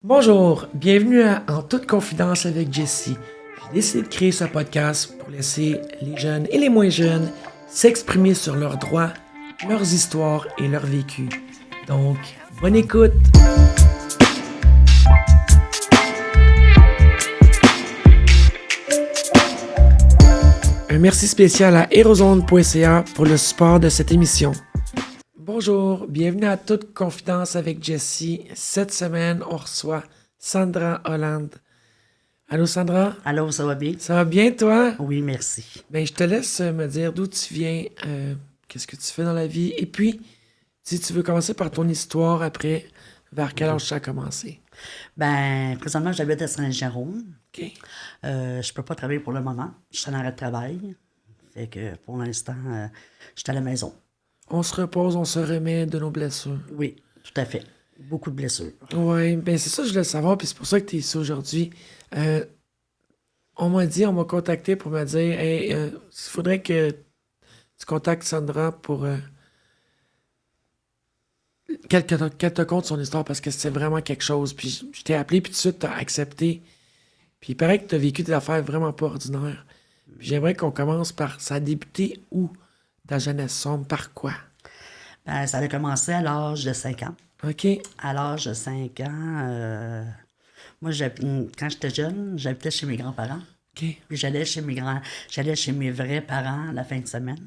Bonjour, bienvenue à En toute confidence avec Jessie. J'ai décidé de créer ce podcast pour laisser les jeunes et les moins jeunes s'exprimer sur leurs droits, leurs histoires et leur vécu. Donc, bonne écoute! Un merci spécial à Aerozone.ca pour le support de cette émission. Bonjour, bienvenue à Toute confidence avec Jessie. Cette semaine, on reçoit Sandra Hollande. Allô Sandra? Allô, ça va bien? Ça va bien toi? Oui, merci. Ben, je te laisse me dire d'où tu viens, qu'est-ce que tu fais dans la vie, et puis, si tu veux commencer par ton histoire après, vers quel âge ça a commencé? Ben, présentement, j'habite à Saint-Jérôme. OK. Je peux pas travailler pour le moment. Je suis en arrêt de travail. Fait que pour l'instant, je suis à la maison. On se repose, on se remet de nos blessures. Oui, tout à fait. Beaucoup de blessures. Ouais, ben c'est ça que je voulais savoir, puis c'est pour ça que tu es ici aujourd'hui. On m'a contacté pour me dire, hey, il faudrait que tu contactes Sandra pour qu'elle te conte son histoire parce que c'est vraiment quelque chose. Puis je t'ai appelé, puis tout de suite, tu as accepté. Puis il paraît que tu as vécu des affaires vraiment pas ordinaires. Puis j'aimerais qu'on commence par, ça a débuté où, ta jeunesse sombre, par quoi? Ben, ça a commencé à l'âge de 5 ans. OK? À l'âge de 5 ans, moi, quand j'étais jeune, j'habitais chez mes grands-parents. OK? Puis j'allais chez mes vrais parents la fin de semaine.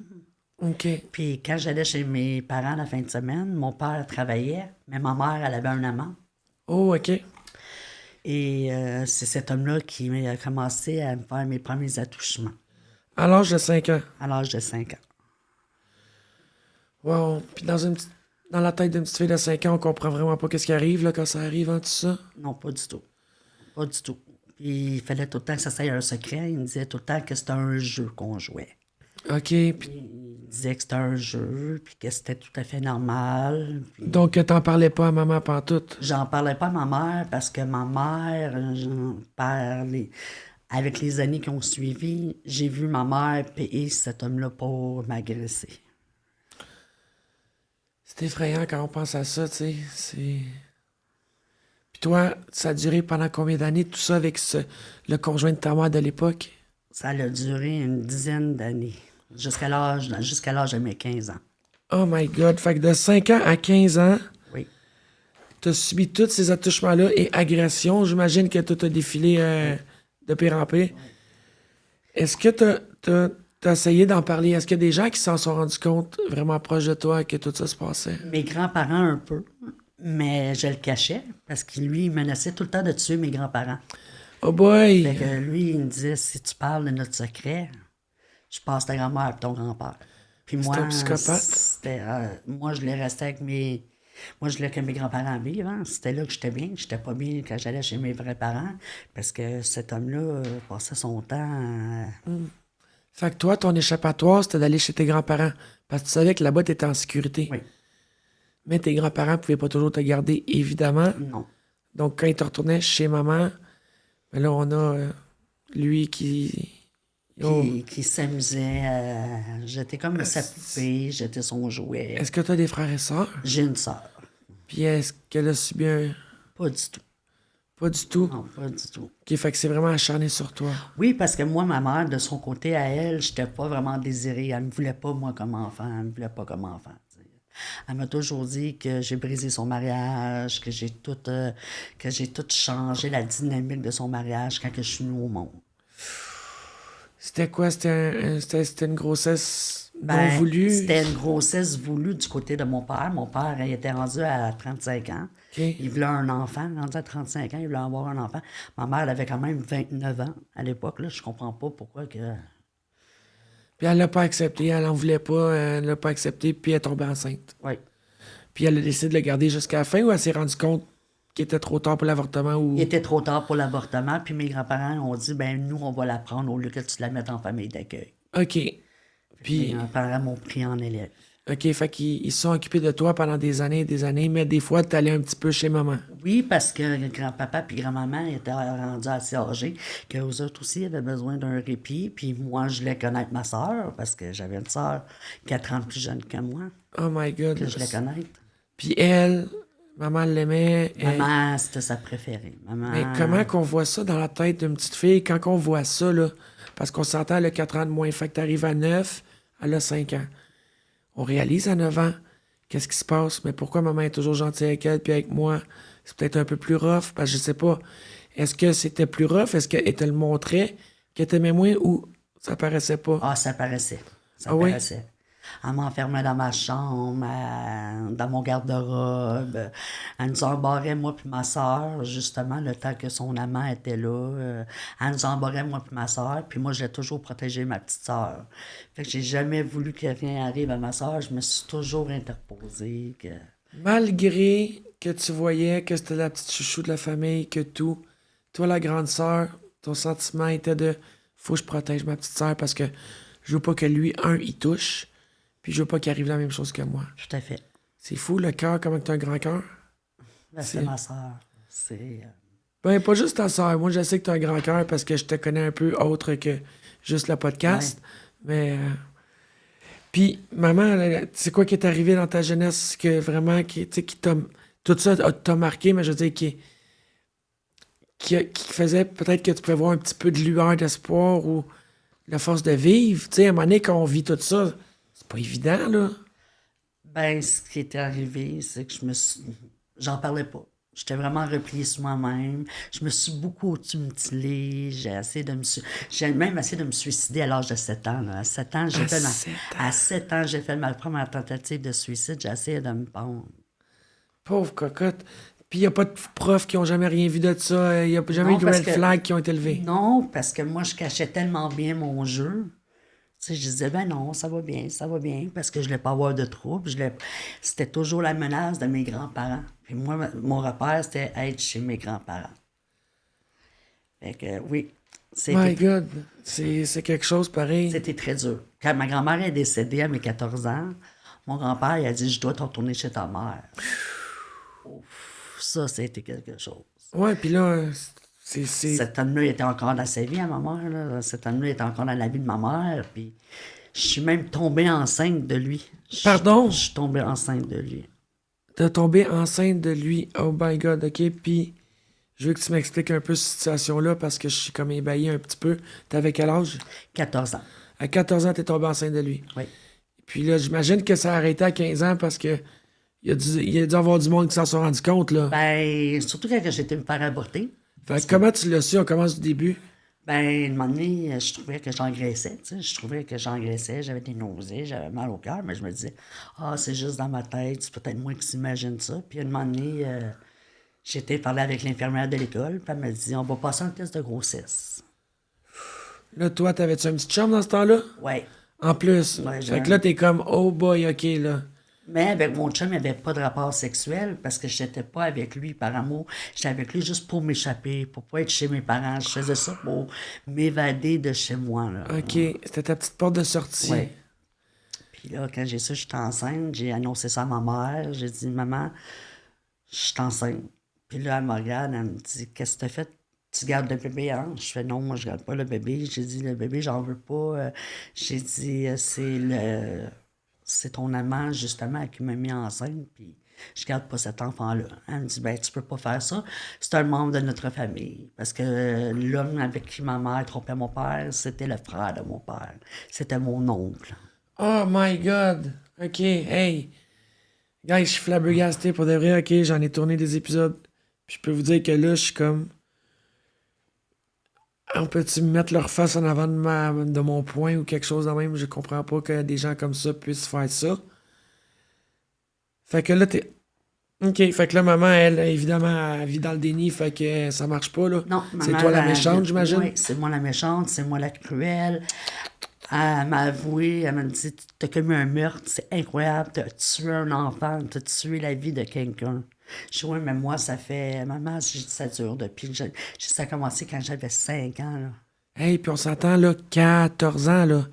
OK. Puis quand j'allais chez mes parents la fin de semaine, mon père travaillait, mais ma mère, elle avait un amant. Oh, OK. Et c'est cet homme-là qui m'a commencé à me faire mes premiers attouchements À l'âge de 5 ans. à l'âge de 5 ans. Wow. Puis dans la tête d'une petite fille de 5 ans, on comprend vraiment pas qu'est-ce qui arrive là, quand ça arrive, hein, tout ça. Non, pas du tout. Pas du tout. Puis il fallait tout le temps que ça soit un secret. Il me disait tout le temps que c'était un jeu qu'on jouait. OK. Puis, Il disait que c'était un jeu, puis que c'était tout à fait normal. Puis donc, t'en parlais pas à maman pantoute. j'en parlais pas à ma mère parce que ma mère, j'en parlais. Avec les années qui ont suivi, j'ai vu ma mère payer cet homme-là pour m'agresser. C'est effrayant quand on pense à ça, tu sais. C'est... Puis toi, ça a duré pendant combien d'années, tout ça, avec le conjoint de ta mère de l'époque? Ça a duré une dizaine d'années, jusqu'à l'âge de mes 15 ans. Oh my God. Fait que de 5 ans à 15 ans, Oui. t'as subi tous ces attouchements-là et agressions. J'imagine que tout a défilé de pire en pire. Est-ce que t'as essayé d'en parler? Est-ce qu'il y a des gens qui s'en sont rendus compte vraiment proches de toi que tout ça se passait? Mes grands-parents un peu, mais je le cachais parce qu'il lui, il menaçait tout le temps de tuer mes grands-parents. Oh boy! Fait que lui, il me disait, si tu parles de notre secret, je passe ta grand-mère et ton grand-père. Puis moi, un psychopathe? moi, je voulais rester avec mes... Moi, je voulais que mes grands-parents vivent. Hein. C'était là que j'étais bien. J'étais pas bien quand j'allais chez mes vrais parents parce que cet homme-là passait son temps... Fait que toi, ton échappatoire, c'était d'aller chez tes grands-parents. Parce que tu savais que là-bas, t'étais en sécurité. Oui, Mais tes grands-parents pouvaient pas toujours te garder, évidemment. non. Donc, quand ils te retournaient chez maman, ben là, on a lui qui... Oh. Qui s'amusait. J'étais comme sa poupée, j'étais son jouet. Est-ce que tu as des frères et sœurs? J'ai une sœur. Puis est-ce qu'elle a subi un... Pas du tout. Pas du tout. Non, pas du tout. OK, fait que c'est vraiment acharné sur toi. Oui, parce que moi, ma mère, de son côté à elle, j'étais pas vraiment désirée. Elle me voulait pas, moi, comme enfant. Elle me voulait pas comme enfant. T'sais. Elle m'a toujours dit que j'ai brisé son mariage, que j'ai tout changé la dynamique de son mariage quand que je suis venue au monde. C'était quoi? C'était une grossesse non Ben, voulue? c'était une grossesse voulue du côté de mon père. Mon père, il était rendu à 35 ans. OK. Il voulait un enfant. Rendu à 35 ans, il voulait avoir un enfant. Ma mère, elle avait quand même 29 ans à l'époque. Là, je comprends pas pourquoi que... Puis elle l'a pas accepté, elle en voulait pas, elle l'a pas accepté, puis elle est tombée enceinte. Oui. Puis elle a décidé de le garder jusqu'à la fin ou elle s'est rendue compte qu'il était trop tard pour l'avortement ou... Il était trop tard pour l'avortement. Puis mes grands-parents ont dit, ben nous, on va la prendre au lieu que tu la mettes en famille d'accueil. OK. Mes Puis, grands-parents m'ont pris en élève. OK, fait qu'ils se sont occupés de toi pendant des années et des années, mais des fois, t'allais un petit peu chez maman. Oui, parce que grand-papa puis grand-maman étaient rendus assez âgés, qu'eux autres aussi avaient besoin d'un répit. Puis moi, je voulais connaître ma sœur, parce que j'avais une sœur 4 ans plus jeune que moi, Oh my God. que je voulais connaître. Puis elle, Maman l'aimait. Maman, c'était sa préférée. Maman... Mais comment qu'on voit ça dans la tête d'une petite fille quand on voit ça, là? Parce qu'on s'entend, elle a 4 ans de moins. Fait que t'arrives à 9, elle a 5 ans. On réalise à 9 ans, qu'est-ce qui se passe? Mais pourquoi maman est toujours gentille avec elle, puis avec moi, c'est peut-être un peu plus rough? Parce que je sais pas. Est-ce que c'était plus rough? Est-ce qu'elle te le montrait qu'elle t'aimait moins ou ça paraissait pas? Ah, ça paraissait. Ça Ah oui? paraissait. Elle m'enfermait dans ma chambre, dans mon garde-robe. Elle nous embarrait, moi puis ma soeur, justement, le temps que son amant était là. Elle nous embarrait, moi puis ma soeur. Puis moi, j'ai toujours protégé ma petite soeur. Fait que j'ai jamais voulu que rien arrive à ma soeur. Je me suis toujours interposée. Malgré que tu voyais que c'était la petite chouchou de la famille, que tout, toi, la grande sœur, ton sentiment était de faut que je protège ma petite sœur parce que je veux pas que lui, il touche, puis je veux pas qu'il arrive la même chose que moi. Tout à fait. C'est fou, le cœur, comment tu as un grand cœur. Ben, c'est ma soeur. C'est... Ben, pas juste ta sœur. Moi, je sais que tu as un grand cœur parce que je te connais un peu autre que juste le podcast. Mais. Puis, maman, c'est quoi qui est arrivé dans ta jeunesse que vraiment, qui t'a. Tout ça t'a marqué, mais je veux dire, qui faisait peut-être que tu pouvais voir un petit peu de lueur d'espoir ou la force de vivre. Tu sais, à un moment donné, quand on vit tout ça, c'est pas évident, là. Ben, ce qui était arrivé, c'est que j'en parlais pas. J'étais vraiment repliée sur moi-même. Je me suis beaucoup mutilée. J'ai même essayé de me suicider à l'âge de 7 ans. Là. À 7 ans, à 7 ans, j'ai fait ma première tentative de suicide. J'ai essayé de me pendre. Pauvre cocotte. Puis il n'y a pas de profs qui ont jamais rien vu de ça. Il n'y a jamais eu de red flag qui ont été levés. Non, parce que moi, je cachais tellement bien mon jeu. Tu sais, je disais, ben non, ça va bien, parce que je ne voulais pas avoir de troubles. C'était toujours la menace de mes grands-parents. Puis moi, mon repère, c'était être chez mes grands-parents. Fait que, oui. My God, c'est quelque chose pareil. C'était très dur. Quand ma grand-mère est décédée à mes 14 ans, mon grand-père, il a dit, je dois te retourner chez ta mère. Ouf, ça, c'était quelque chose. Ouais, puis là, Cet homme-là était encore dans sa vie à ma mère. Là. Cet homme-là était encore dans la vie de ma mère. Puis je suis même tombée enceinte de lui. Pardon? Je suis tombée enceinte de lui. T'es tombée enceinte de lui. Oh my God, OK. Puis je veux que tu m'expliques un peu cette situation-là parce que je suis comme ébahi un petit peu. T'avais quel âge? 14 ans. À 14 ans, t'es tombée enceinte de lui. Oui. Puis là, j'imagine que ça a arrêté à 15 ans parce que il y a dû avoir du monde qui s'en sont rendu compte, là. Ben, surtout quand j'étais me faire avorter. Fait que comment tu l'as su? On commence du début. Ben, un moment donné, je trouvais que j'engraissais, tu sais. Je trouvais que j'engraissais, j'avais des nausées, j'avais mal au cœur, mais je me disais, c'est juste dans ma tête, c'est peut-être moi qui s'imagine ça. Puis un moment donné, j'étais parler avec l'infirmière de l'école, puis elle m'a dit, on va passer un test de grossesse. Là, toi, t'avais-tu un petit chum dans ce temps-là? Ouais. En plus. Ouais, fait que là, t'es comme, oh boy, OK, là. Mais avec mon chum, il n'y avait pas de rapport sexuel parce que je n'étais pas avec lui par amour. J'étais avec lui juste pour m'échapper, pour pas être chez mes parents. Je faisais ça pour m'évader de chez moi. Là. OK, c'était ta petite porte de sortie. Ouais. Puis là, quand j'ai su que j'étais enceinte, j'ai annoncé ça à ma mère. J'ai dit, maman, je suis enceinte. Puis là, elle me regarde, elle me dit, qu'est-ce que tu as fait? Tu gardes le bébé, hein? Je fais non, moi, je garde pas le bébé. J'ai dit, le bébé, j'en veux pas. J'ai dit, c'est ton amant, justement, qui m'a mis enceinte, puis je garde pas cet enfant-là. Elle me dit, ben, tu peux pas faire ça. C'est un membre de notre famille. Parce que l'homme avec qui ma mère trompait mon père, c'était le frère de mon père. C'était mon oncle. Oh my God! OK, hey! Guys, je suis flabbergasté pour de vrai. OK, j'en ai tourné des épisodes. Puis je peux vous dire que là, je suis comme... On peut-tu me mettre leur face en avant de mon poing ou quelque chose de même? Je comprends pas que des gens comme ça puissent faire ça. Fait que là, t'es... OK, fait que là, maman, elle, évidemment, elle vit dans le déni, fait que ça marche pas, là. Non, c'est toi la méchante, j'imagine? Oui, c'est moi la méchante, c'est moi la cruelle. Elle m'a avoué, elle m'a dit, t'as commis un meurtre, c'est incroyable, t'as tué un enfant, t'as tué la vie de quelqu'un. Je dis, oui, mais moi, ça fait... Maman, ça dure depuis... Ça a commencé quand j'avais 5 ans, là. Hey, puis on s'entend, là, 14 ans, là.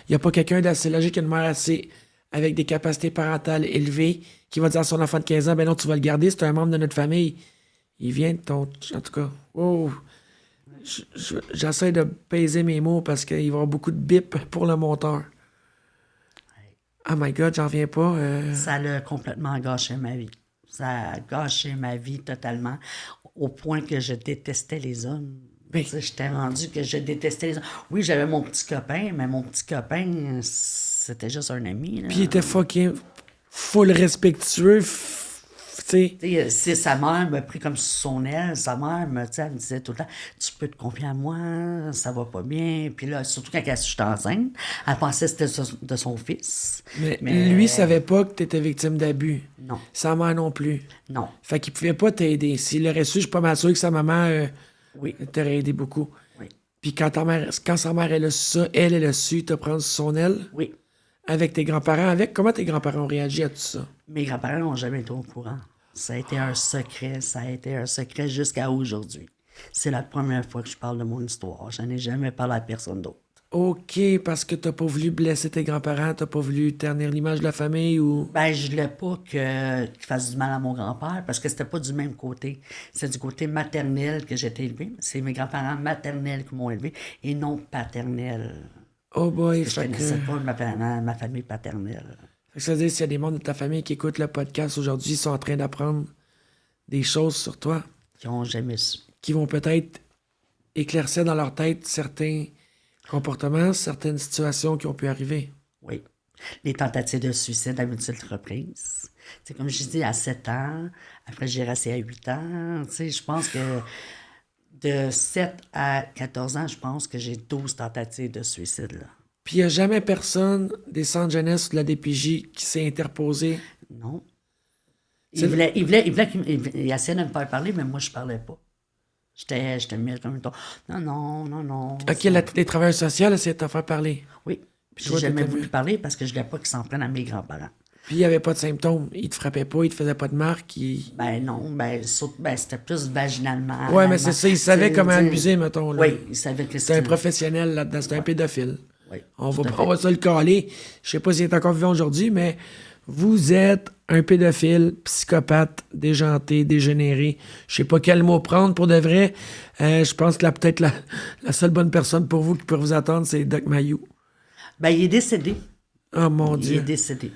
Il n'y a pas quelqu'un d'assez logique, une mère assez... avec des capacités parentales élevées, qui va dire à son enfant de 15 ans, ben non, tu vas le garder, c'est un membre de notre famille. Il vient de ton... En tout cas, wow. J'essaie de peser mes mots parce qu'il va y avoir beaucoup de bip pour le monteur. Oh my God, j'en reviens pas. Ça l'a complètement gâché ma vie. Ça a gâché ma vie totalement, au point que je détestais les hommes. Ben. Tu sais, j'étais rendu que je détestais les hommes. Oui, j'avais mon petit copain, mais mon petit copain, c'était juste un ami. Là. Puis il était fucking full respectueux, tu sais. Tu sais, sa mère m'a pris comme sous son aile. Sa mère elle me disait tout le temps, tu peux te confier à moi, ça va pas bien. Puis là, surtout quand elle j'étais enceinte, elle pensait que c'était de son fils. Mais lui savait pas que t'étais victime d'abus. Non. Sa mère non plus. Non. Fait qu'il pouvait pas t'aider. S'il l'aurait su, je suis pas mal sûr que sa maman Oui. t'aurait aidé beaucoup. Oui. Puis quand sa mère, elle a su ça, elle a su te prendre sous son aile. Oui. Avec tes grands-parents. Comment tes grands-parents ont réagi à tout ça? Mes grands-parents n'ont jamais été au courant. Ça a été un secret jusqu'à aujourd'hui. C'est la première fois que je parle de mon histoire. Je n'ai jamais parlé à personne d'autre. OK, parce que t'as pas voulu blesser tes grands-parents, t'as pas voulu ternir l'image de la famille ou... Ben, je voulais pas qu'il fasse du mal à mon grand-père parce que c'était pas du même côté. C'est du côté maternel que j'ai été élevé. C'est mes grands-parents maternels qui m'ont élevé et non paternels. Oh boy, Je connaissais pas ma famille paternelle. Fait que ça veut dire s'il y a des membres de ta famille qui écoutent le podcast aujourd'hui, ils sont en train d'apprendre des choses sur toi, Qui n'ont jamais su. qui vont peut-être éclaircir dans leur tête certains comportements, certaines situations qui ont pu arriver. Oui. Les tentatives de suicide à multiples reprises. C'est comme je dis, à 7 ans, après j'ai resté à 8 ans. Tu sais, je pense que de 7 à 14 ans, je pense que j'ai 12 tentatives de suicide. Là. Puis il n'y a jamais personne des centres jeunesse ou de la DPJ qui s'est interposé. Non. Il essayait de me faire parler, mais moi, je parlais pas. J'étais mis comme un non. OK, les travailleurs sociaux essaient de te faire parler. Oui. Puis Toi, j'ai jamais t'étais voulu mieux. parler parce que je voulais pas qu'ils s'en prennent à mes grands-parents. Puis il n'y avait pas de symptômes. Ils te frappaient pas, ils te faisaient pas de marques. Ben non, c'était plus vaginalement. Ouais, mais c'est ça, ils savaient T'sais, comment t'sais, abuser, mettons. Là. Oui, ils savaient que C'est un professionnel là-dedans, c'est un pédophile. Oui, On tout à fait. va se le caler. Je sais pas s'il est encore vivant aujourd'hui, mais vous êtes un pédophile, psychopathe, déjanté, dégénéré. Je sais pas quel mot prendre pour de vrai. Je pense que peut-être la seule bonne personne pour vous qui peut vous attendre, c'est Doc Mayou. Ben, il est décédé. Oh mon Il est Dieu. décédé.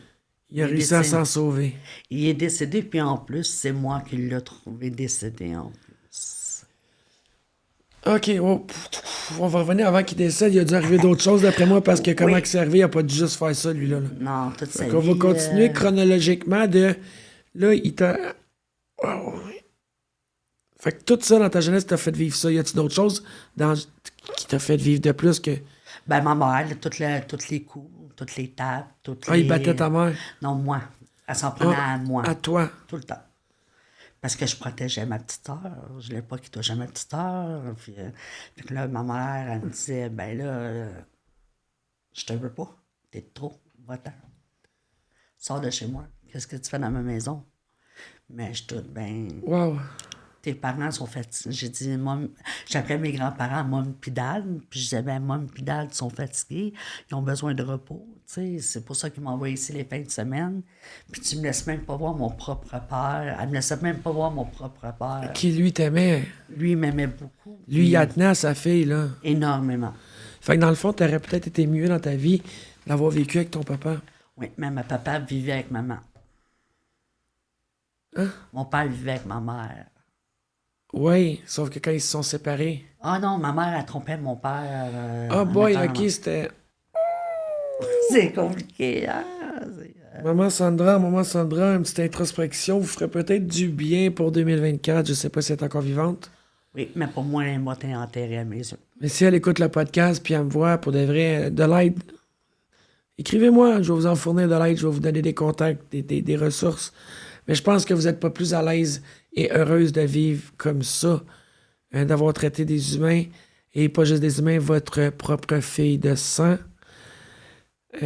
Il a il est réussi à décédé. s'en sauver. Il est décédé, puis en plus, c'est moi qui l'ai trouvé décédé en plus. OK, on va revenir avant qu'il décède. Il a dû arriver d'autres choses, d'après moi, parce que comment Oui. il s'est arrivé, il n'a pas dû juste faire ça, lui-là. Là. Non, toute sa Fait vie. qu'on va continuer chronologiquement de... Là, il t'a... Oh, ouais. Fait que tout ça dans ta jeunesse t'a fait vivre ça. Y a-t-il d'autres choses qui t'a fait vivre de plus que... Ben, ma mère, toutes les coups, toutes les tapes, toutes Ah, les... il battait ta mère. Non, moi. Elle s'en prenait Ah, à moi. à toi. Tout le temps. Parce que je protégeais ma petite sœur. Je voulais pas qu'il touche à ma petite sœur. Puis, fait que là, ma mère, elle me disait, ben là, je te veux pas. T'es de trop. Va-t'en. Sors de chez moi. Qu'est-ce que tu fais dans ma maison? Mais je tout, ben, Wow. tes parents sont fatigués. J'ai dit, j'appelais mes grands-parents Mom pis Dad, puis je disais, ben, Mom pis Dad sont fatigués, ils ont besoin de repos. Tu sais, c'est pour ça qu'ils m'envoient ici les fins de semaine. Puis tu me laisses même pas voir mon propre père. Elle me laissait même pas voir mon propre père. Qui, lui, t'aimait. Lui, il m'aimait beaucoup. Lui, il attenait à sa fille, là. Énormément. Fait que dans le fond, t'aurais peut-être été mieux dans ta vie d'avoir vécu avec ton papa. Oui, mais ma papa vivait avec maman. Hein? Mon père vivait avec ma mère. Oui, sauf que quand ils se sont séparés... Ah non, ma mère, elle trompait mon père. Ah en boy, mettant- OK, c'était... C'est compliqué, hein? Maman Sandra, une petite introspection vous ferait peut-être du bien pour 2024. Je sais pas si elle est encore vivante. Oui, mais pour moi, elle m'a été enterrée à mes yeux. Mais si elle écoute le podcast puis elle me voit pour de vrai, de l'aide, écrivez-moi. Je vais vous en fournir de l'aide. Je vais vous donner des contacts, des ressources. Mais je pense que vous n'êtes pas plus à l'aise et heureuse de vivre comme ça, d'avoir traité des humains, et pas juste des humains, votre propre fille de sang,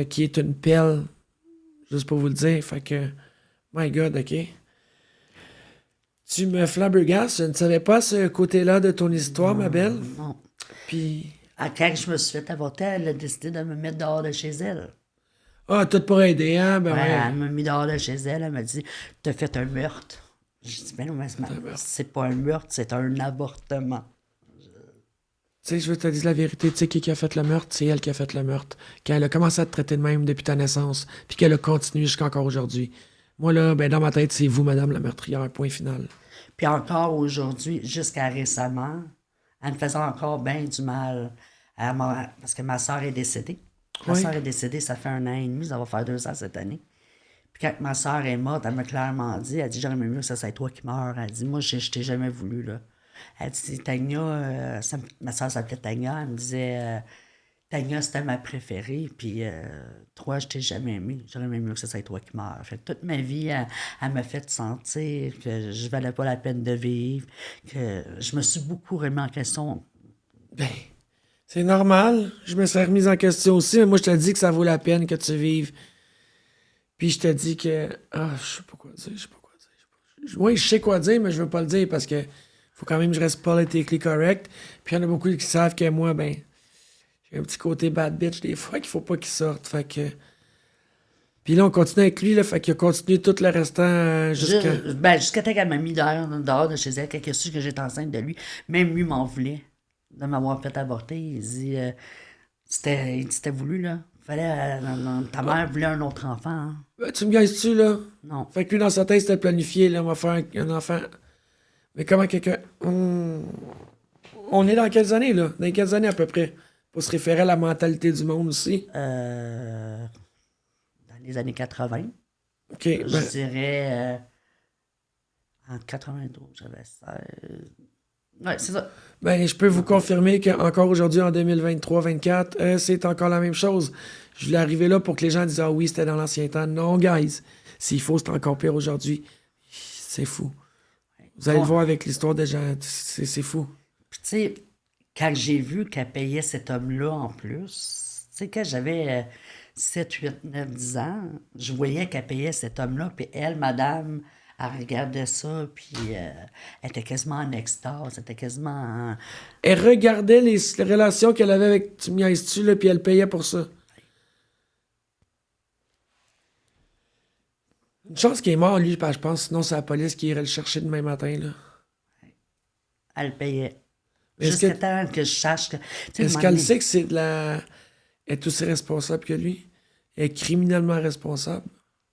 qui est une pelle, juste pour vous le dire. Fait que, my God, OK. Tu me flabbergastes. Je ne savais pas ce côté-là de ton histoire, ma belle. Non. Puis, Quand je me suis fait avorter, elle a décidé de me mettre dehors de chez elle. ah, tout pour aider, hein? Ben Ouais, ouais. elle m'a mis dehors de chez elle. Elle m'a dit, t'as fait un meurtre. J'ai dit, ben non, mais c'est pas un meurtre, c'est un avortement. Tu sais, je veux te dire la vérité. Tu sais qui a fait le meurtre? C'est elle qui a fait le meurtre. Quand elle a commencé à te traiter de même depuis ta naissance, puis qu'elle a continué jusqu'à encore aujourd'hui. Moi, là, ben, dans ma tête, c'est vous, madame la meurtrière, point final. Puis encore aujourd'hui, jusqu'à récemment, elle me faisait encore bien du mal. Parce que ma soeur est décédée. Ma Oui. soeur est décédée, ça fait 1 an et demi, ça va faire 2 ans cette année. Puis quand ma soeur est morte, elle m'a clairement dit, elle dit, j'aurais mieux que ça soit toi qui meurs. Elle dit, moi, je t'ai jamais voulu, là. Elle dit, Tania, ma soeur s'appelait Tania, elle me disait, Tania, c'était ma préférée, puis toi, je t'ai jamais aimé. J'aurais mieux que ça soit toi qui meurs. Fait que toute ma vie, elle m'a fait sentir que je valais pas la peine de vivre, que je me suis beaucoup remis en question. Ben, c'est normal. Je me serais remise en question aussi, mais moi, je te dis que ça vaut la peine que tu vives. Puis je te dis que... Ah, je sais pas quoi dire, je sais pas quoi dire. Oui, je sais quoi dire, mais je veux pas le dire parce que faut quand même que je reste politically correct. Puis il y en a beaucoup qui savent que moi, ben, j'ai un petit côté bad bitch des fois qu'il faut pas qu'il sorte. Fait que... Puis là, on continue avec lui, là, fait qu'il a continué tout le restant jusqu'à... Jusqu'à temps qu'elle m'a mis dehors de chez elle, quand elle a su que j'étais enceinte de lui, même lui m'en voulait de m'avoir fait avorter. Il dit, c'était voulu, là. Ta mère voulait un autre enfant, hein. Ben, tu me gaises-tu, là? Non. Fait que lui, dans sa tête, c'était planifié, là, on va faire un enfant. Mais comment quelqu'un... On est dans quelles années, là? Dans quelles années, à peu près? Pour se référer à la mentalité du monde aussi. Dans les années 80, OK, ben, je dirais en 92, j'avais 16. Ouais, c'est ça. ben, je peux vous confirmer qu'encore aujourd'hui, en 2023-24, c'est encore la même chose. Je voulais arriver là pour que les gens disent « Ah oui, c'était dans l'ancien temps. » Non, guys. S'il faut, c'est encore pire aujourd'hui. C'est fou. Vous allez le voir avec l'histoire des gens. C'est fou. Puis, tu sais, quand j'ai vu qu'elle payait cet homme-là en plus, tu sais, quand j'avais 7, 8, 9, 10 ans, je voyais qu'elle payait cet homme-là, puis elle, madame, elle regardait ça, puis elle était quasiment en extase, elle était quasiment en... Elle regardait les relations qu'elle avait avec tu me niaises-tu, là, puis elle payait pour ça. Une chance qu'il est mort, lui, je pense. Sinon, c'est la police qui irait le chercher demain matin, là. Elle payait. Est-ce Jusqu'à que- temps que je sache que... tu sais, Est-ce un moment qu'elle donné, sait que c'est de la... Elle est aussi responsable que lui? Elle est criminellement responsable?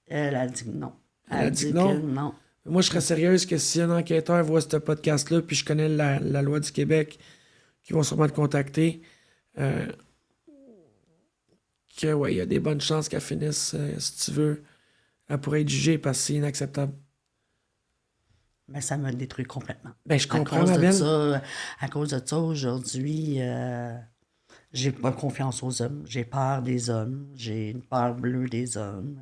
elle a dit que non. Elle a dit que non? non. Moi, je serais sérieuse que si un enquêteur voit ce podcast-là, puis je connais la loi du Québec, qui vont sûrement te contacter, que, ouais, il y a des bonnes chances qu'elle finisse, si tu veux. Elle pourrait être jugée parce que c'est inacceptable. Mais ça me détruit complètement. Ben, je comprends, À cause ma de belle. ça, à cause de ça, aujourd'hui, j'ai pas confiance aux hommes. J'ai peur des hommes. J'ai une peur bleue des hommes.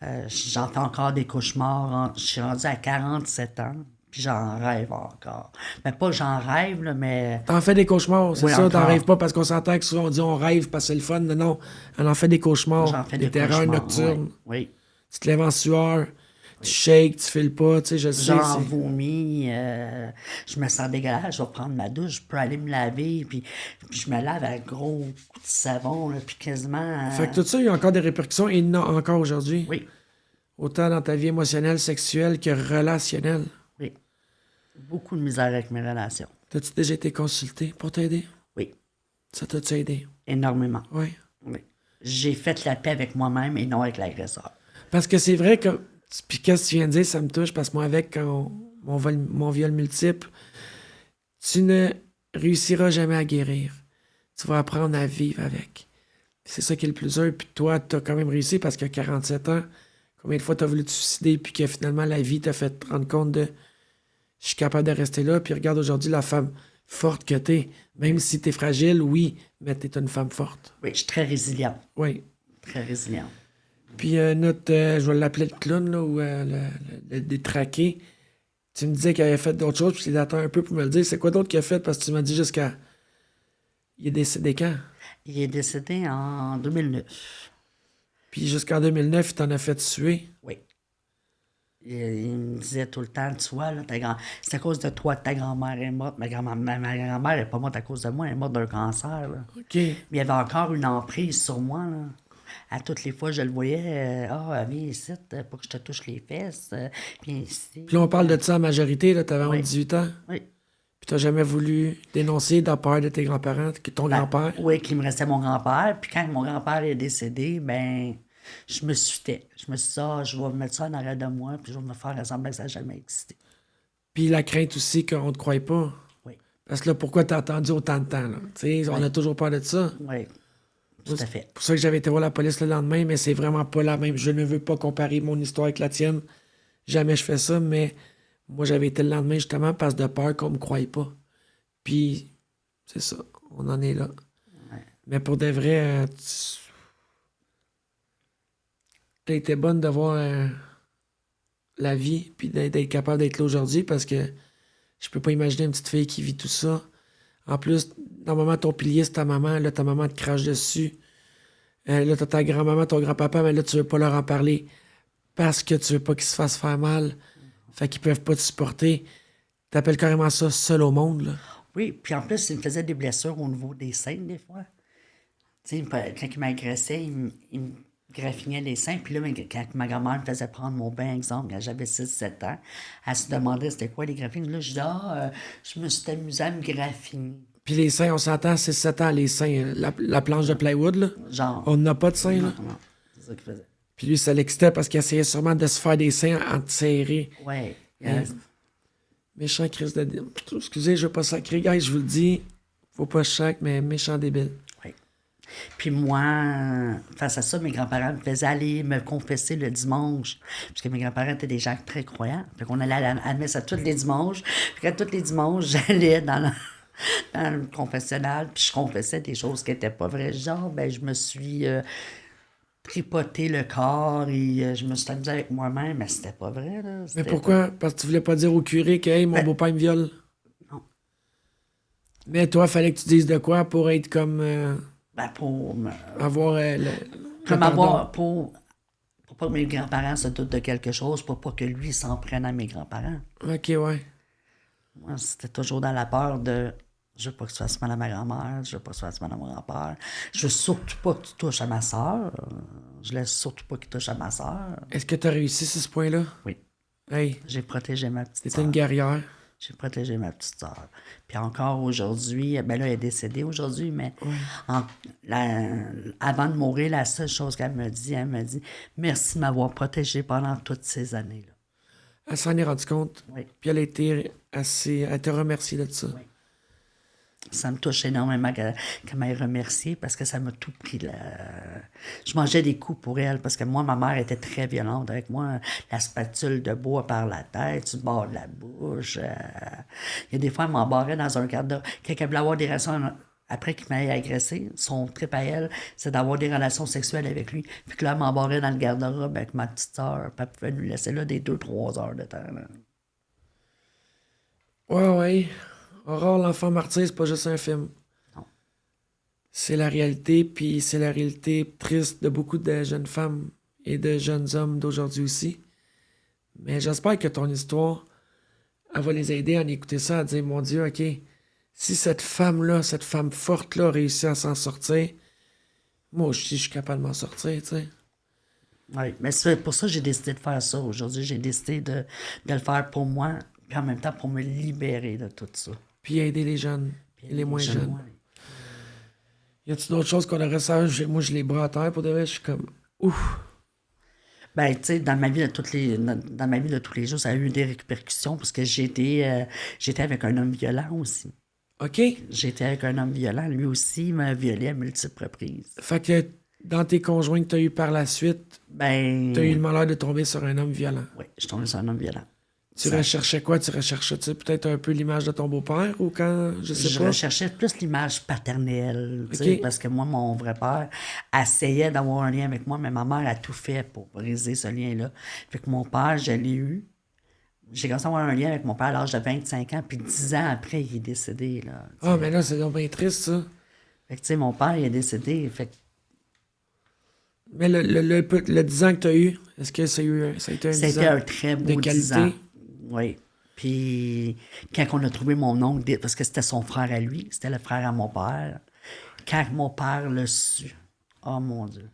J'en fais encore des cauchemars. Je suis rendu à 47 ans, puis j'en rêve encore. Mais pas j'en rêve, là, mais... T'en fais des cauchemars, c'est Oui, ça? T'en encore. rêves pas parce qu'on s'entend que souvent on dit on rêve parce que c'est le fun. Non, non. Elle en fait des cauchemars. J'en fais des des terreurs cauchemars. nocturnes. Oui. Tu te lèves en sueur. Tu shakes, tu files pas, tu sais, je sais. J'en vomis, je me sens dégueulasse, je vais prendre ma douche, je peux aller me laver, puis je me lave avec un gros coup de savon, là, puis quasiment... Fait que tout ça, il y a encore des répercussions et il y en a encore aujourd'hui. Oui, Autant dans ta vie émotionnelle, sexuelle que relationnelle. oui. Beaucoup de misère avec mes relations. T'as-tu déjà été consulté pour t'aider? Oui, Ça t'a-tu aidé? énormément. Oui. Oui. J'ai fait la paix avec moi-même et non avec l'agresseur. Parce que c'est vrai que. Puis qu'est-ce que tu viens de dire, ça me touche parce que moi, avec mon viol multiple, tu ne réussiras jamais à guérir. Tu vas apprendre à vivre avec. C'est ça qui est le plus dur. Puis toi, tu as quand même réussi parce qu'à 47 ans, combien de fois tu as voulu te suicider, puis que finalement, la vie t'a fait te rendre compte de je suis capable de rester là, puis regarde aujourd'hui la femme forte que t'es. Même si t'es fragile, oui, mais t'es une femme forte. Oui, je suis très résilient. Oui. Très résilient. Puis je vais l'appeler le clown, là, ou le détraqué. Tu me disais qu'il avait fait d'autres choses, puis il attend un peu pour me le dire. C'est quoi d'autre qu'il a fait? Parce que tu m'as dit jusqu'à... Il est décédé quand? Il est décédé en 2009. Puis jusqu'en 2009, il t'en a fait tuer. Oui. Il me disait tout le temps, tu vois, là, c'est à cause de toi que ta grand-mère est morte. Ma grand-mère n'est pas morte à cause de moi, elle est morte d'un cancer, là. OK. Mais il y avait encore une emprise sur moi, là. À toutes les fois, je le voyais, viens ici, pour que je te touche les fesses, viens ici. Puis là, on parle de ça en majorité, là, t'avais Oui. 18 ans. Oui. Puis t'as jamais voulu dénoncer de peur de tes grands-parents, ton grand-père. Oui, qu'il me restait mon grand-père. Puis quand mon grand-père est décédé, ben, Je me suis tait. Je me suis dit, ah, je vais mettre ça en arrière de moi, puis je vais me faire semblant que ça n'a jamais existé. Puis la crainte aussi qu'on ne te croie pas. Oui, Parce que là, pourquoi t'as attendu autant de temps, là? Tu sais, on a toujours peur de ça. oui, tout à fait. C'est pour ça que j'avais été voir la police le lendemain, mais c'est vraiment pas la même. Je ne veux pas comparer mon histoire avec la tienne. Jamais je fais ça, mais moi, j'avais été le lendemain justement parce de peur qu'on me croie pas. Puis, c'est ça. On en est là. Ouais. Mais pour de vrai, t'as été bonne de voir la vie, puis d'être capable d'être là aujourd'hui parce que je peux pas imaginer une petite fille qui vit tout ça. En plus, normalement, ton pilier, c'est ta maman. Là, ta maman te crache dessus. Là, t'as ta grand-maman, ton grand-papa, mais là, tu veux pas leur en parler parce que tu veux pas qu'ils se fassent faire mal. Fait qu'ils peuvent pas te supporter. T'appelles carrément ça seul au monde, là. Oui, puis en plus, il me faisait des blessures au niveau des seins, des fois. Tu sais, quand il m'agressait, il me graffinait les seins. Puis là, quand ma grand-mère me faisait prendre mon bain, exemple, quand j'avais 6 7 ans, elle se demandait c'était quoi les graphines. Là, je disais, je me suis amusée à me graffiner. Puis les seins, on s'entend, c'est 7 ans, les seins. La planche de plywood, là. Genre. On n'a pas de seins, là. Non, c'est ça qu'il faisait. Puis lui, ça l'excitait parce qu'il essayait sûrement de se faire des seins serrés. Ouais. Méchant Chris de... Excusez, je veux pas sacrer, guys, je vous le dis. Faut pas chaque, mais méchant débile. Oui. Puis moi, face à ça, mes grands-parents me faisaient aller me confesser le dimanche. Parce que mes grands-parents étaient des gens très croyants. Fait qu'on allait à la messe à tous les dimanches. Puis tous les dimanches, j'allais dans le confessionnal, puis je confessais des choses qui n'étaient pas vraies. Genre, je me suis tripoté le corps et je me suis amusée avec moi-même, mais c'était pas vrai, là. Mais pourquoi? Parce que tu voulais pas dire au curé que, hey, mon beau-père me viole? Non. Mais toi, fallait que tu dises de quoi pour être comme... Pour avoir comme pardon. avoir... Pour pas que mes grands-parents se doutent de quelque chose, pour pas que lui s'en prenne à mes grands-parents. OK, ouais. Moi, c'était toujours dans la peur de... Je veux pas que tu fasses mal à ma grand-mère, je veux pas que tu fasses mal à mon grand-père. Je veux surtout pas que tu touches à ma soeur. Je laisse surtout pas qu'il touche à ma soeur. Est-ce que tu as réussi sur ce point-là? Oui. Hey, J'ai protégé ma petite t'es soeur. une guerrière. J'ai protégé ma petite soeur. Puis encore aujourd'hui, là, elle est décédée aujourd'hui, mais avant de mourir, la seule chose qu'elle me dit, merci de m'avoir protégée pendant toutes ces années-là. Elle s'en est rendue compte. Oui. Puis elle a été assez... Elle te remercie de ça. Oui. Ça me touche énormément qu'elle m'ait remercié parce que ça m'a tout pris. Je mangeais des coups pour elle parce que moi, ma mère était très violente avec moi. La spatule de bois par la tête, sur le bord de la bouche. Il y a des fois, elle m'embarrait dans un garde-robe. Quand elle voulait avoir des relations après qu'il m'ait agressé, son trip à elle, c'est d'avoir des relations sexuelles avec lui. Puis que là, elle m'embarrait dans le garde-robe avec ma petite soeur. Puis elle pouvait nous laisser là des 2-3 heures de temps. Là. Ouais. Aurore, l'enfant martyr, c'est pas juste un film. Non. C'est la réalité, puis c'est la réalité triste de beaucoup de jeunes femmes et de jeunes hommes d'aujourd'hui aussi. Mais j'espère que ton histoire, elle va les aider à en écouter ça, à dire, mon Dieu, OK, si cette femme-là, cette femme forte-là réussit à s'en sortir, moi aussi, je suis capable de m'en sortir, tu sais. Oui, mais c'est pour ça que j'ai décidé de faire ça aujourd'hui. J'ai décidé de le faire pour moi, puis en même temps pour me libérer de tout ça. Puis aider les jeunes, et les moins jeunes. Ouais. Y a-tu d'autres choses qu'on aurait ça? Moi, je les bras à terre, pour de vrai, je suis comme, ouf. Ben, tu sais, dans ma vie de tous les jours, ça a eu des répercussions parce que j'étais avec un homme violent aussi. OK? J'étais avec un homme violent. Lui aussi, il m'a violé à multiples reprises. Fait que dans tes conjoints que tu as eu par la suite, Ben. tu as eu le malheur de tomber sur un homme violent. Oui, je suis tombée sur un homme violent. Tu recherchais quoi? Tu recherchais peut-être un peu l'image de ton beau-père ou quand, je sais Je pas? recherchais plus l'image paternelle, tu Ok. sais, parce que moi, mon vrai père essayait d'avoir un lien avec moi, mais ma mère a tout fait pour briser ce lien-là. Fait que mon père, je l'ai eu. J'ai commencé à avoir un lien avec mon père à l'âge de 25 ans, puis 10 ans après, il est décédé, là. Tu sais. Ah, mais là, c'est donc bien triste, ça. Fait que, tu sais, mon père, il est décédé, fait que Mais le 10 ans que tu as eu, est-ce que ça a été un 10 c'était ans un très de beau 10 qualité? ans. Oui. Puis, quand on a trouvé mon oncle, parce que c'était son frère à lui, c'était le frère à mon père, quand mon père l'a su, oh mon Dieu,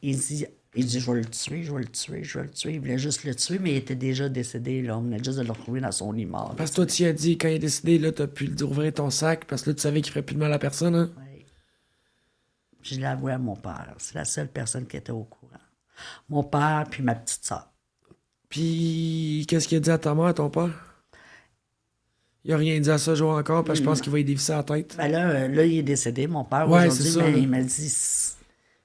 il dit, je vais le tuer, je vais le tuer, je vais le tuer. Il voulait juste le tuer, mais il était déjà décédé, là. On venait juste de le retrouver dans son lit mort. Parce que toi, tu y as dit, quand il est décédé, là, t'as pu ouvrir ton sac, parce que là, tu savais qu'il ferait plus de mal à personne, hein? Ouais. Je l'ai avoué à mon père. C'est la seule personne qui était au courant. Mon père puis ma petite sœur. Puis, qu'est-ce qu'il a dit à ta mère, ton père? Il a rien dit à ce jour encore, parce que je pense qu'il va y dévisser la tête. Ben là, il est décédé, mon père, Ouais, aujourd'hui, c'est ça, mais là. il m'a dit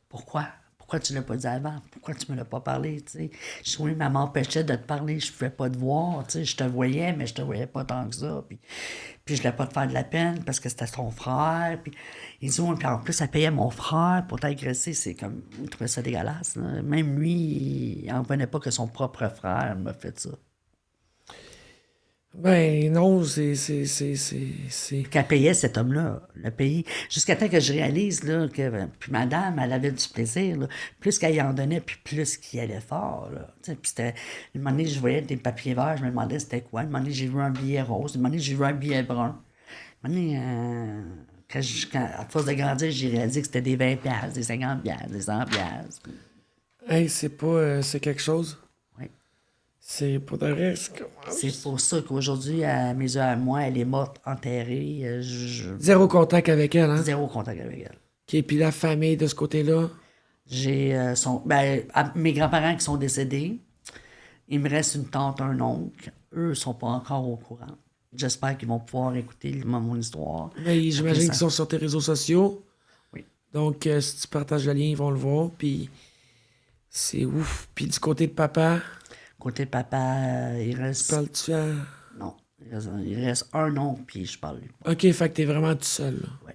pourquoi? Pourquoi tu ne l'as pas dit avant? Pourquoi tu ne me l'as pas parlé? Tu sais? Je dis oui, maman m'empêchait de te parler, je ne pouvais pas te voir. Tu sais, je te voyais, mais je te voyais pas tant que ça. Puis je ne voulais pas te faire de la peine parce que c'était son frère. Puis il dit oui, puis en plus, elle payait mon frère pour t'agresser. C'est comme, il trouvait ça dégueulasse. Là. Même lui, il n'en revenait pas que son propre frère m'a fait ça. Ben non, c'est. Qu'elle payait cet homme-là, le pays. Jusqu'à temps que je réalise là, que puis madame, elle avait du plaisir. Là. Plus qu'elle y en donnait, puis plus qu'il allait fort. Là. Tu sais, puis c'était. Une moment donné, je voyais des papiers verts, je me demandais c'était quoi. Une moment donné, j'ai vu un billet rose. Une moment donné, j'ai vu un billet brun. Une moment donné, à force de grandir, j'ai réalisé que c'était des 20$, des 50$, des 100$. Hey, c'est pas. C'est quelque chose. Oui. C'est pour de vrai. C'est pour ça qu'aujourd'hui, à mes yeux, à moi, elle est morte, enterrée. Zéro contact avec elle, hein? Zéro contact avec elle. OK, puis la famille de ce côté-là. J'ai mes grands-parents qui sont décédés. Il me reste une tante, un oncle. Eux ne sont pas encore au courant. J'espère qu'ils vont pouvoir écouter mon histoire. Mais j'imagine qu'ils sont sur tes réseaux sociaux. Oui. Donc, si tu partages le lien, ils vont le voir. Puis, c'est ouf. Puis, du côté de papa, Côté papa, il reste. parles-tu à. Non. Il reste un oncle, puis je parle lui. OK, fait que t'es vraiment tout seul, là. Oui.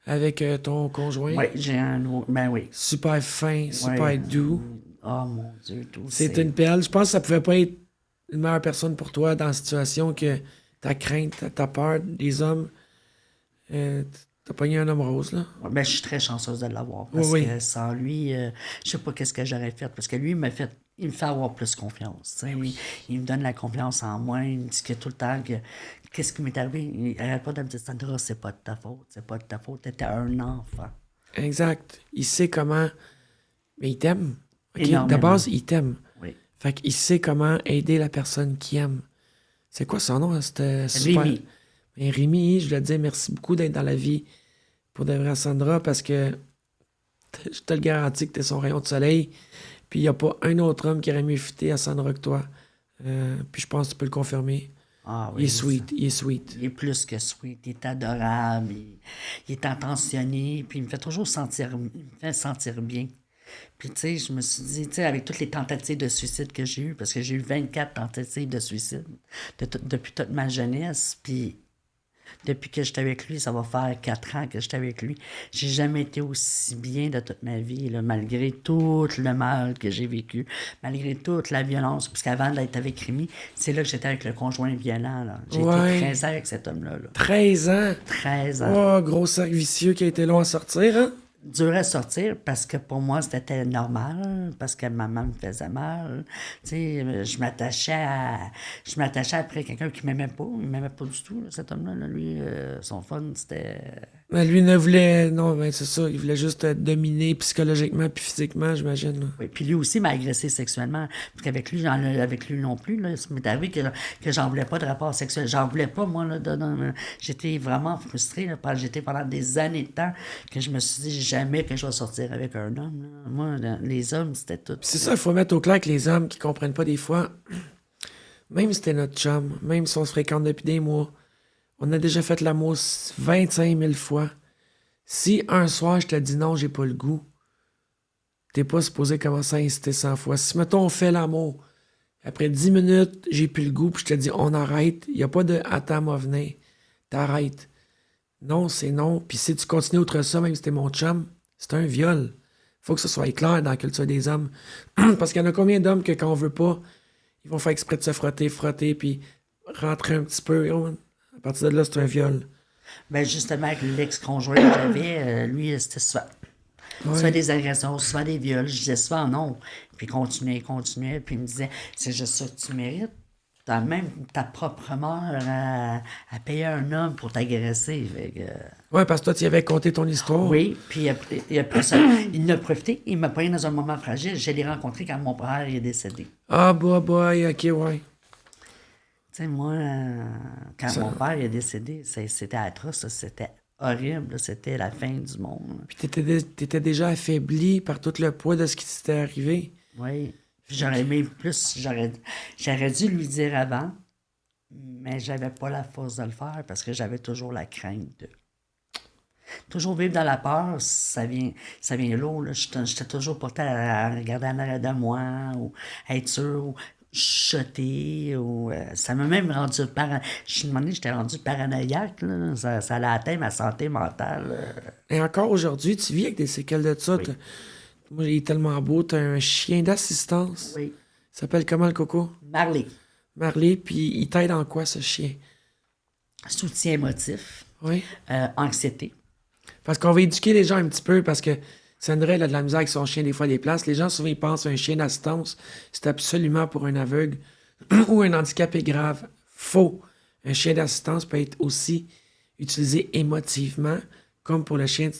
Avec ton conjoint. Oui, j'ai un nouveau. Ben oui. Super fin, super Ouais. doux. Oh mon Dieu, tout. C'est une perle. Je pense que ça pouvait pas être une meilleure personne pour toi dans la situation que ta crainte, ta peur des hommes. T'as pogné un homme rose, là. Ben, je suis très chanceuse de l'avoir. Parce Oui, oui. que sans lui, je sais pas qu'est-ce que j'aurais fait. Parce que lui, il me fait avoir plus confiance. Tu sais. Il me donne la confiance en moi. Il me dit que tout le temps, qu'est-ce qui m'est arrivé? Il n'arrête pas de me dire, Sandra, c'est pas de ta faute. C'est pas de ta faute. T'étais un enfant. Exact. Il sait comment. Mais il t'aime. OK, de Énormément. base, il t'aime. Oui. Fait qu'il sait comment aider la personne qui aime. C'est quoi son nom? C'était super. Rémi. Mais Rémi, je lui dis merci beaucoup d'être dans la vie pour de vrai Sandra parce que je te le garantis que t'es son rayon de soleil. Puis il n'y a pas un autre homme qui aurait mieux fité à Sandra que toi. Puis je pense que tu peux le confirmer. Ah, Il est oui, sweet, il est sweet. Il est plus que sweet, il est adorable, il est attentionné, puis il me fait toujours sentir bien. Puis, tu sais, je me suis dit, tu sais, avec toutes les tentatives de suicide que j'ai eues, parce que j'ai eu 24 tentatives de suicide depuis toute ma jeunesse, puis depuis que j'étais avec lui, ça va faire 4 ans que j'étais avec lui. J'ai jamais été aussi bien de toute ma vie, là, malgré tout le mal que j'ai vécu, malgré toute la violence. Puisqu'avant d'être avec Rémi, c'est là que j'étais avec le conjoint violent. Là. J'ai Ouais. été 13 ans avec cet homme-là. Là. 13 ans. 13 ans. Oh, gros cercle vicieux qui a été long à sortir, hein? Dur à sortir parce que pour moi, c'était normal, parce que maman me faisait mal. Tu sais, je m'attachais après quelqu'un qui m'aimait pas. Il m'aimait pas du tout, là, cet homme-là. Là. Lui, son fun, c'était... Mais lui ne voulait. Non, ben c'est ça. Il voulait juste te dominer psychologiquement puis physiquement, j'imagine. Là. Oui, puis lui aussi m'a agressé sexuellement. Parce qu'avec lui, avec lui non plus, là, ça m'est arrivé que j'en voulais pas de rapport sexuel. J'en voulais pas, moi. Là, j'étais vraiment frustrée. Là, j'étais pendant des années de temps que je me suis dit jamais que je vais sortir avec un homme. Là. Moi, les hommes, c'était tout. C'est ça, il faut mettre au clair que les hommes qui comprennent pas des fois, même si c'était notre chum, même si on se fréquente depuis des mois, on a déjà fait l'amour 25 000 fois. Si un soir je te dis non, j'ai pas le goût, t'es pas supposé commencer à insister 100 fois. Si, mettons, on fait l'amour, après 10 minutes, j'ai plus le goût, puis je te dis on arrête, il y a pas de attends-moi venir, t'arrêtes. Non, c'est non. Puis si tu continues outre ça, même si t'es mon chum, c'est un viol. Faut que ce soit clair dans la culture des hommes. Parce qu'il y en a combien d'hommes que quand on veut pas, ils vont faire exprès de se frotter, puis rentrer un petit peu. À partir de là, c'est un viol. Ben justement, avec l'ex-conjoint que j'avais, lui, c'était souvent. Souvent des agressions, souvent des viols. Je disais souvent non. Puis il continuait. Puis il me disait, c'est juste ça que tu mérites. T'as même ta propre mère à payer un homme pour t'agresser. Fait que, Ouais, parce que toi, tu y avais conté ton histoire. oui, puis après ça, il en a profité. Il m'a pris dans un moment fragile. Je l'ai rencontré quand mon père est décédé. Ah, boy, ok, ouais. Tu sais, moi, quand mon père est décédé, c'était atroce. C'était horrible, là, c'était la fin du monde. Puis t'étais déjà affaibli par tout le poids de ce qui t'était arrivé. Oui. Puis j'aurais aimé plus, j'aurais dû lui dire avant, mais j'avais pas la force de le faire parce que j'avais toujours la crainte de. Toujours vivre dans la peur, ça vient lourd. Là. J'étais toujours porté à regarder en arrière de moi, ou à être sûr, ou chuchoter, ou ça m'a même rendu Je me demandais, j'étais rendu paranoïaque. Là. Ça a atteint ma santé mentale. Et encore aujourd'hui, tu vis avec des séquelles de ça. Oui. Moi, il est tellement beau. T'as un chien d'assistance. Oui. Il s'appelle comment le coco? Marley. Marley, puis il t'aide en quoi, ce chien? Soutien émotif. Oui. Anxiété. Parce qu'on va éduquer les gens un petit peu, parce que Sandra, elle a de la misère avec son chien, des fois, des places. Les gens, souvent, ils pensent un chien d'assistance, c'est absolument pour un aveugle ou un handicapé grave. Faux. Un chien d'assistance peut être aussi utilisé émotivement, comme pour le chien,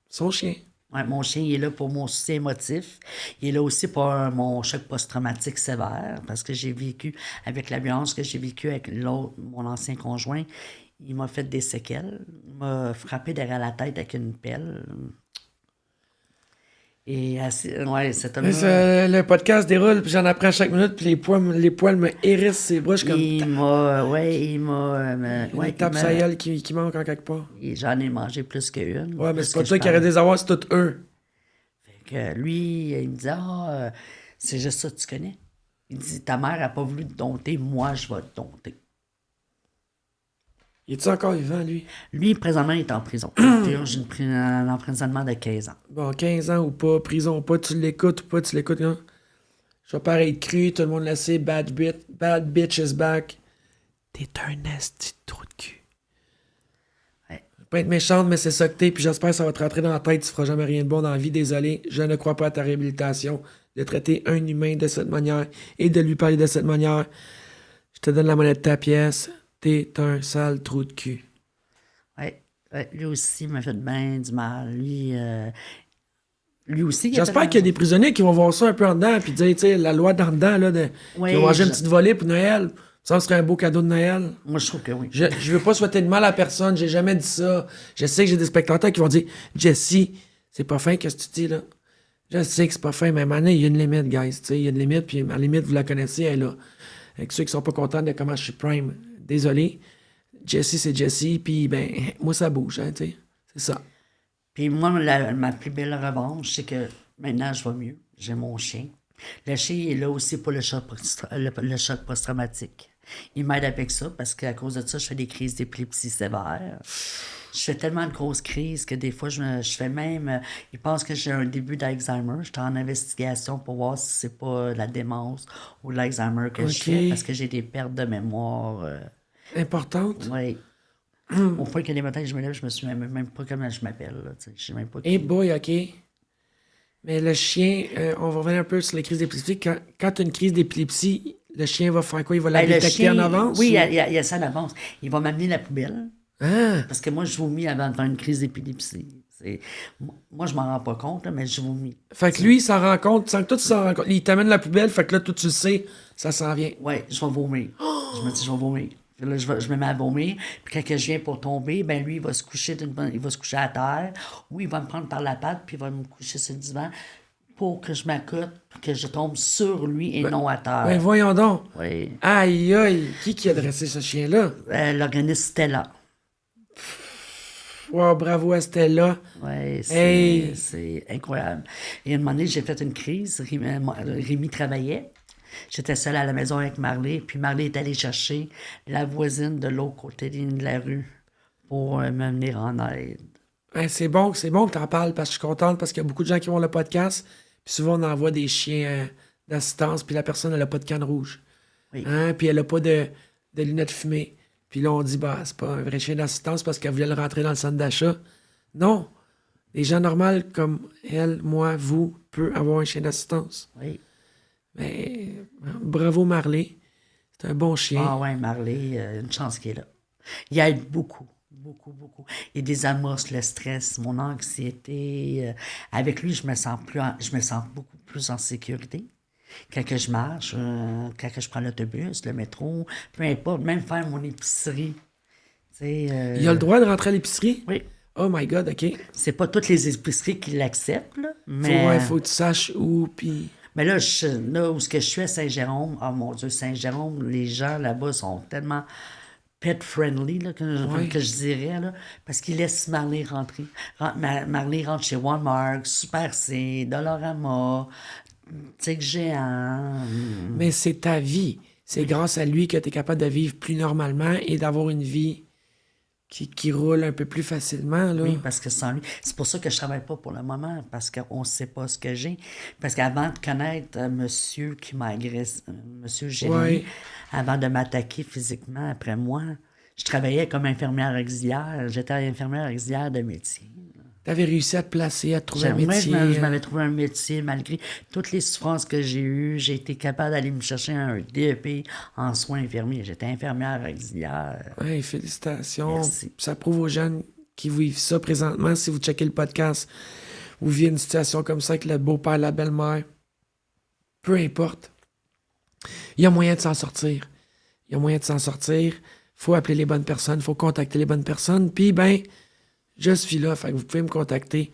son chien. Ouais, mon chien, il est là pour mon soutien émotif. Il est là aussi pour mon choc post-traumatique sévère, parce que j'ai vécu, avec la violence que j'ai vécue avec mon ancien conjoint, il m'a fait des séquelles. Il m'a frappé derrière la tête avec une pelle. Et ouais, cet homme-là. Le podcast déroule, puis j'en apprends chaque minute, puis les poils me hérissent ses bras. Je suis comme. Il m'a. Ouais, tape sa gueule qui manque en quelque part. J'en ai mangé plus qu'une. Ouais, mais plus c'est pas que toi je qui aurais pense. dû les avoir, c'est tout eux. Fait que lui, il me dit c'est juste ça que tu connais. Il dit ta mère a pas voulu te dompter, moi je vais te dompter. Il est-tu encore vivant, lui? Lui, présentement, il est en prison. Il purge un emprisonnement de 15 ans. Bon, 15 ans ou pas, prison ou pas, tu l'écoutes ou pas, tu l'écoutes, non? Je vais pas être cru, tout le monde le sait, bad bitch is back. T'es un esti de trou de cul. Ouais. Je vais pas être méchante, mais c'est ça que t'es, puis j'espère que ça va te rentrer dans la tête, tu feras jamais rien de bon dans la vie, désolé. Je ne crois pas à ta réhabilitation. De traiter un humain de cette manière et de lui parler de cette manière. Je te donne la monnaie de ta pièce. T'es un sale trou de cul. Ouais. Lui aussi m'a fait bien du mal. Lui aussi. J'espère qu'il y a des prisonniers qui vont voir ça un peu en dedans, puis dire, tu sais, la loi d'en dedans, là, Oui, qui vont manger une petite volée pour Noël. Ça serait un beau cadeau de Noël. Moi, je trouve que oui. Je veux pas souhaiter de mal à personne, j'ai jamais dit ça. Je sais que j'ai des spectateurs qui vont dire, Jessie, c'est pas fin, qu'est-ce que tu dis, là? Je sais que c'est pas fin, mais maintenant, il y a une limite, guys. Tu sais, il y a une limite, puis à la limite, vous la connaissez, elle est là. Avec ceux qui sont pas contents de comment je suis prime, désolé. Jessie, c'est Jessie, puis ben, moi, ça bouge, hein, tu sais. C'est ça. Puis moi, ma plus belle revanche, c'est que maintenant, je vais mieux. J'ai mon chien. Le chien est là aussi pour le choc post-traumatique. Il m'aide avec ça parce qu'à cause de ça, je fais des crises d'épilepsie sévères. Je fais tellement de grosses crises que des fois, je fais même... ils pensent que j'ai un début d'Alzheimer. Je suis en investigation pour voir si c'est pas la démence ou l'Alzheimer que je fais parce que j'ai des pertes de mémoire. Importante. Oui. Au point que les matins que je me lève, je me souviens même pas comment je m'appelle. Je sais même pas qui. Hey boy, OK. Mais le chien, on va revenir un peu sur les crises d'épilepsie. Quand tu as une crise d'épilepsie, le chien va faire quoi? Il va la Ben, le détecter chien, en avance? oui, ou- il y a ça en avance. Il va m'amener la poubelle Ah! parce que moi, je vomis avant de faire une crise d'épilepsie. Moi, je m'en rends pas compte, là, mais je vomis. Fait que lui, il s'en rend compte, sans que toi, tu s'en rends compte. Il t'amène la poubelle, fait que là, toi, tu le sais, ça s'en vient. Oui, je vais vomir. Je me dis, je vais vomir. Puis là, je me mets à vomir. Puis quand je viens pour tomber, ben lui, il va se coucher à terre ou il va me prendre par la patte puis il va me coucher sur le divan pour que je m'accote puis que je tombe sur lui et non à terre. Ben voyons donc. Oui. Aïe, aïe. Qui a dressé ce chien-là? L'organisme Stella. Wow, bravo à Stella. Oui, Hey. c'est incroyable. Et à un moment donné, j'ai fait une crise. Rémi travaillait. J'étais seule à la maison avec Marley. Puis Marley est allée chercher la voisine de l'autre côté de la rue pour me venir en aide. Ben, c'est bon que t'en parles parce que je suis contente parce qu'il y a beaucoup de gens qui vont le podcast. Puis souvent, on envoie des chiens d'assistance, puis la personne, elle a pas de canne rouge. Oui. Hein? Puis elle a pas de lunettes fumées. Puis là, on dit, bah, c'est pas un vrai chien d'assistance parce qu'elle voulait le rentrer dans le centre d'achat. Non. Les gens normaux comme elle, moi, vous, peut avoir un chien d'assistance. Oui. Mais bravo, Marley. C'est un bon chien. Ah ouais, Marley, une chance qu'il est là. Il aide beaucoup, beaucoup, beaucoup. Il désamorce le stress, mon anxiété. Avec lui, je me sens beaucoup plus en sécurité. Quand que je marche, quand que je prends l'autobus, le métro, peu importe, même faire mon épicerie. Tu sais, Il a le droit de rentrer à l'épicerie? Oui. Oh my God, OK. C'est pas toutes les épiceries qui l'acceptent, là, mais... Faut que tu saches où, puis... Mais là, là où ce que je suis à Saint-Jérôme, oh mon Dieu, Saint-Jérôme, les gens là-bas sont tellement pet-friendly, là, que je dirais, là, parce qu'ils laissent Marley rentrer. Marley rentre chez Walmart, Super C, Dollarama, Tic Géant. Mais c'est ta vie. C'est grâce à lui que tu es capable de vivre plus normalement et d'avoir une vie qui roule un peu plus facilement, là. Oui, parce que sans lui, c'est pour ça que je travaille pas pour le moment, parce qu'on ne sait pas ce que j'ai. Parce qu'avant de connaître monsieur qui m'a agressé, monsieur Jérémy, Ouais. avant de m'attaquer physiquement après moi, je travaillais comme infirmière auxiliaire. J'étais infirmière auxiliaire de métier. Tu avais réussi à te placer, à te trouver un Moi, métier. je m'avais trouvé un métier malgré toutes les souffrances que j'ai eues. J'ai été capable d'aller me chercher un DEP en soins infirmiers. J'étais infirmière auxiliaire. Ouais, félicitations. Merci. Ça prouve aux jeunes qui vivent ça présentement. Si vous checkez le podcast, vous vivez une situation comme ça avec le beau-père, la belle-mère, peu importe, il y a moyen de s'en sortir. Il y a moyen de s'en sortir. Faut appeler les bonnes personnes, faut contacter les bonnes personnes. Puis, ben, je suis là, fait que vous pouvez me contacter.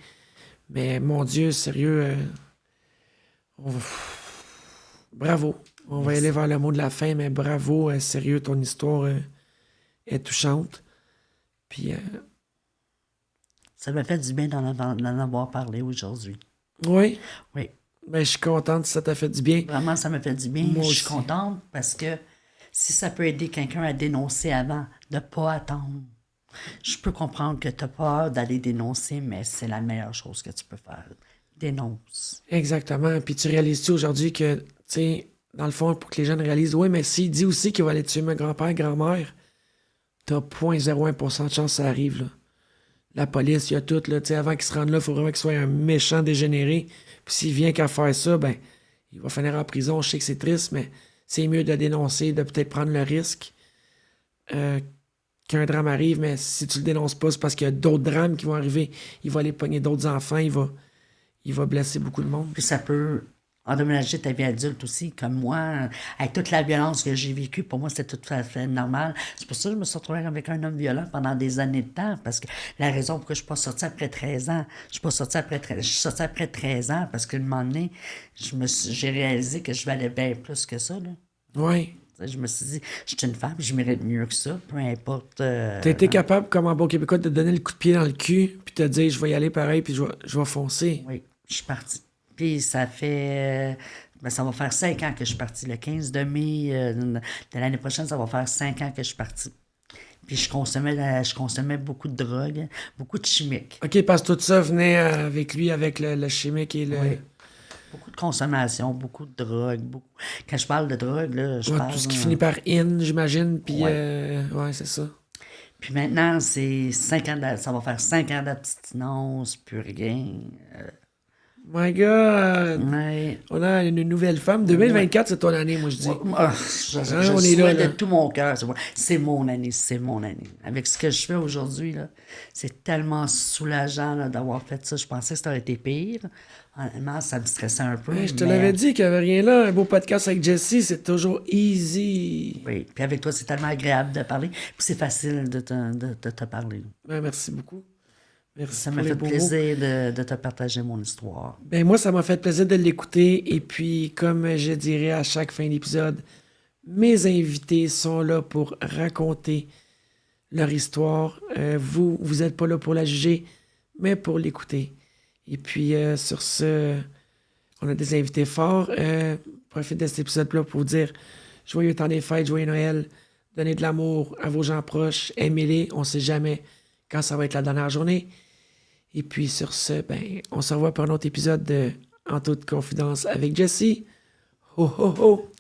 Mais, mon Dieu, sérieux, bravo. On va aller vers le mot de la fin, mais bravo, sérieux, ton histoire est touchante. Puis, Ça m'a fait du bien d'en avoir parlé aujourd'hui. oui, Oui. ben, je suis contente si ça t'a fait du bien. Vraiment, ça me fait du bien. Moi Je suis aussi. contente parce que si ça peut aider quelqu'un à dénoncer avant, de ne pas attendre. Je peux comprendre que tu as peur d'aller dénoncer, mais c'est la meilleure chose que tu peux faire. Dénonce. Exactement. Puis tu réalises-tu aujourd'hui que, tu sais, dans le fond, pour que les jeunes réalisent, oui, mais s'il dit aussi qu'il va aller tuer mon grand-père, grand-mère, t'as 0,01% de chance que ça arrive, là. La police, il y a tout, là. Tu sais, avant qu'il se rende là, il faut vraiment qu'il soit un méchant dégénéré. Puis s'il vient qu'à faire ça, ben, il va finir en prison. Je sais que c'est triste, mais c'est mieux de dénoncer, de peut-être prendre le risque qu'un drame arrive. Mais si tu le dénonces pas, c'est parce qu'il y a d'autres drames qui vont arriver. Il va aller pogner d'autres enfants, il va blesser beaucoup de monde. Puis ça peut endommager ta vie adulte aussi, comme moi, avec toute la violence que j'ai vécue. Pour moi, c'était tout à fait normal. C'est pour ça que je me suis retrouvée avec un homme violent pendant des années de temps, parce que la raison pour laquelle je ne suis pas sortie après 13 ans, je suis sortie après 13 ans parce qu'à un moment donné, j'ai réalisé que je valais bien plus que ça, là. Oui. Je me suis dit, je suis une femme, je mérite mieux que ça, peu importe. T'as été capable, comme en bon québécois, de te donner le coup de pied dans le cul, puis te dire, je vais y aller pareil, puis je vais foncer. Oui, je suis partie. Puis ça fait... ça va faire 5 ans que je suis partie. Le 15 de mai de l'année prochaine, ça va faire 5 ans que je suis partie. Puis je consommais beaucoup de drogue, beaucoup de chimiques. OK, parce que tout ça venait avec lui, avec le chimique et le... Oui. Beaucoup de consommation, beaucoup de drogue. Quand je parle de drogue, là, je Ouais, parle... tout ce qui finit par in, j'imagine, puis ouais, c'est ça. Puis maintenant, c'est 5 ans ça va faire 5 ans d'abstinence, plus rien. My God! Ouais. On a une nouvelle femme. 2024, c'est ton année, moi, je dis. Je on est là, souhaite là. de tout mon cœur. C'est mon année, c'est mon année. Avec ce que je fais aujourd'hui, là, c'est tellement soulageant là, d'avoir fait ça. Je pensais que ça aurait été pire. Honnêtement, ça me stressait un peu. Ouais, je te mais- l'avais dit qu'il n'y avait rien là. Un beau podcast avec Jessie, c'est toujours easy. Oui, puis avec toi, c'est tellement agréable de parler. Puis c'est facile de te parler. Ouais, merci beaucoup. Merci Ça pour m'a les fait beaux mots. plaisir de te partager mon histoire. Ben moi, ça m'a fait plaisir de l'écouter. Et puis, comme je dirais à chaque fin d'épisode, mes invités sont là pour raconter leur histoire. Vous n'êtes pas là pour la juger, mais pour l'écouter. Et puis, sur ce, on a des invités forts. Profite de cet épisode-là pour vous dire joyeux temps des fêtes, joyeux Noël. Donnez de l'amour à vos gens proches. Aimez-les. On ne sait jamais quand ça va être la dernière journée. Et puis sur ce, ben, on se revoit pour un autre épisode de En toute confidence avec Jessie. Ho ho ho!